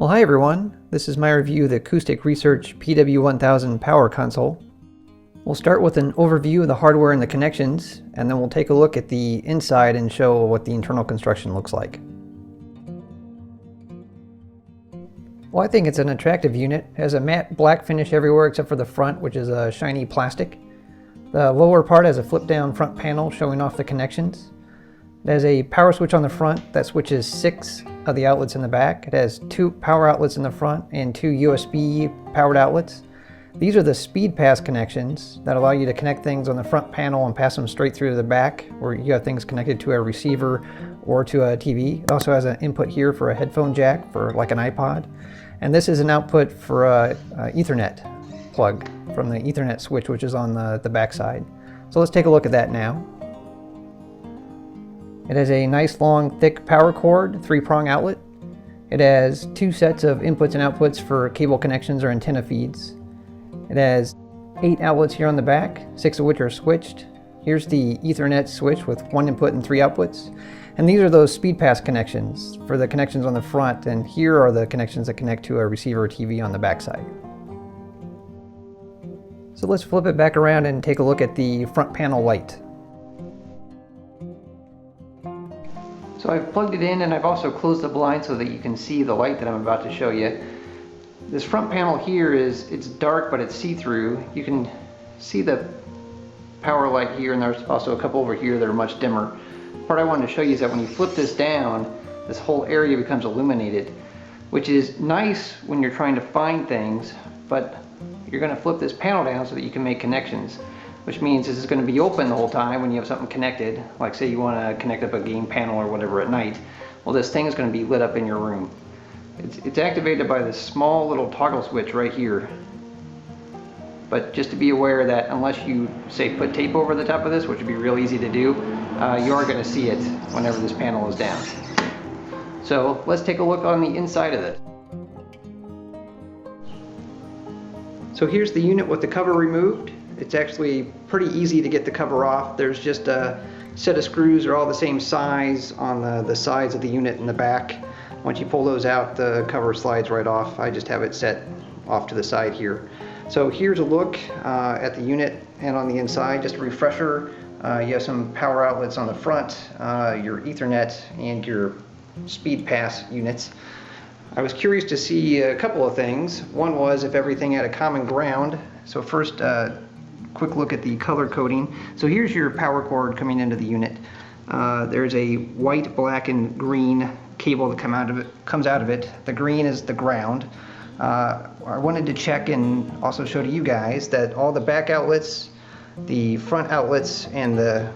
Well, hi everyone. This is my review of the Acoustic Research pw1000 power console. We'll start with an overview of the hardware and the connections, and then we'll take a look at the inside and show what the internal construction looks like. Well, I think it's an attractive unit. It has a matte black finish everywhere except for the front, which is a shiny plastic. The lower part has a flip down front panel showing off the connections. It has a power switch on the front that switches 6 of the outlets in the back. It has 2 power outlets in the front and 2 USB powered outlets. These are the speed pass connections that allow you to connect things on the front panel and pass them straight through to the back, where you have things connected to a receiver or to a TV. It also has an input here for a headphone jack for like an iPod. And this is an output for a Ethernet plug from the Ethernet switch, which is on the back side. So let's take a look at that now. It has a nice long thick power cord, 3-prong outlet. It has 2 sets of inputs and outputs for cable connections or antenna feeds. It has 8 outlets here on the back, 6 of which are switched. Here's the Ethernet switch with 1 input and 3 outputs. And these are those speed pass connections for the connections on the front, and here are the connections that connect to a receiver or TV on the back side. So let's flip it back around and take a look at the front panel light. So I've plugged it in and I've also closed the blind so that you can see the light that I'm about to show you. This front panel here it's dark, but it's see-through. You can see the power light here, and there's also a couple over here that are much dimmer. The part I wanted to show you is that when you flip this down, this whole area becomes illuminated, which is nice when you're trying to find things, but you're going to flip this panel down so that you can make connections, which means this is going to be open the whole time when you have something connected, like say you want to connect up a game panel or whatever at night. Well, this thing is going to be lit up in your room. It's activated by this small little toggle switch right here. But just to be aware that unless you, say, put tape over the top of this, which would be real easy to do, you are going to see it whenever this panel is down. So let's take a look on the inside of it. So here's the unit with the cover removed. It's actually pretty easy to get the cover off. There's just a set of screws. They're all the same size on the sides of the unit in the back. Once you pull those out, the cover slides right off. I just have it set off to the side here. So here's a look at the unit and on the inside. Just a refresher, you have some power outlets on the front, your Ethernet and your speed pass units. I was curious to see a couple of things. One was if everything had a common ground. So first, quick look at the color coding. So here's your power cord coming into the unit. There's a white, black, and green cable that comes out of it. The green is the ground. I wanted to check and also show to you guys that all the back outlets, the front outlets, and the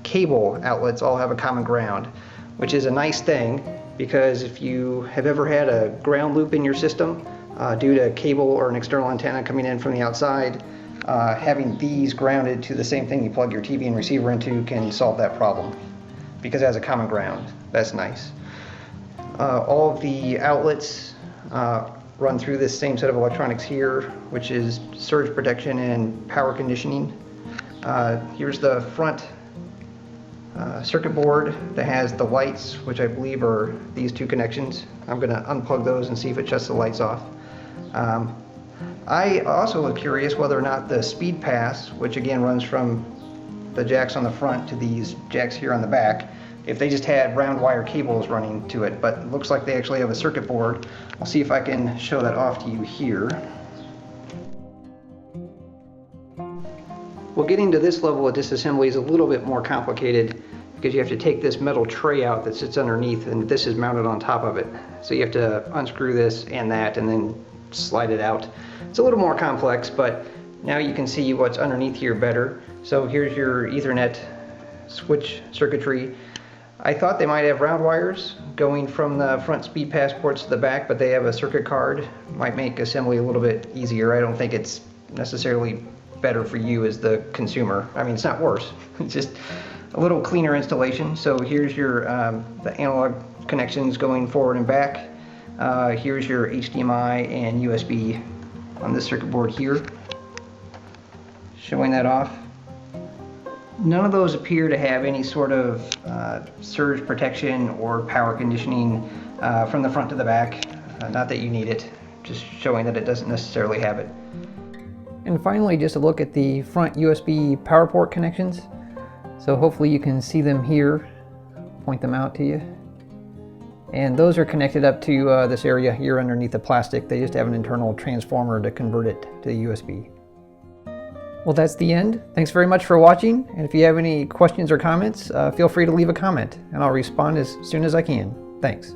cable outlets all have a common ground, which is a nice thing, because if you have ever had a ground loop in your system due to cable or an external antenna coming in from the outside, having these grounded to the same thing you plug your TV and receiver into can solve that problem, because it has a common ground. That's nice. All of the outlets run through this same set of electronics here, which is surge protection and power conditioning. Here's the front circuit board that has the lights, which I believe are these 2 connections. I'm going to unplug those and see if it shuts the lights off. I also was curious whether or not the speed pass, which again runs from the jacks on the front to these jacks here on the back, if they just had round wire cables running to it, but it looks like they actually have a circuit board. I'll see if I can show that off to you here. Well, getting to this level of disassembly is a little bit more complicated, because you have to take this metal tray out that sits underneath, and this is mounted on top of it. So you have to unscrew this and that and then slide it out. It's a little more complex, but now you can see what's underneath here better. So here's your Ethernet switch circuitry. I thought they might have round wires going from the front speed pass ports to the back, but they have a circuit card. Might make assembly a little bit easier. I don't think it's necessarily better for you as the consumer. I mean, it's not worse. It's just a little cleaner installation. So here's your the analog connections going forward and back. Here's your HDMI and USB on this circuit board here. Showing that off. None of those appear to have any sort of surge protection or power conditioning from the front to the back. Not that you need it, just showing that it doesn't necessarily have it. And finally, just a look at the front USB power port connections. So hopefully you can see them here. Point them out to you. And those are connected up to this area here underneath the plastic. They just have an internal transformer to convert it to the USB. Well, that's the end. Thanks very much for watching. And if you have any questions or comments, feel free to leave a comment and I'll respond as soon as I can. Thanks.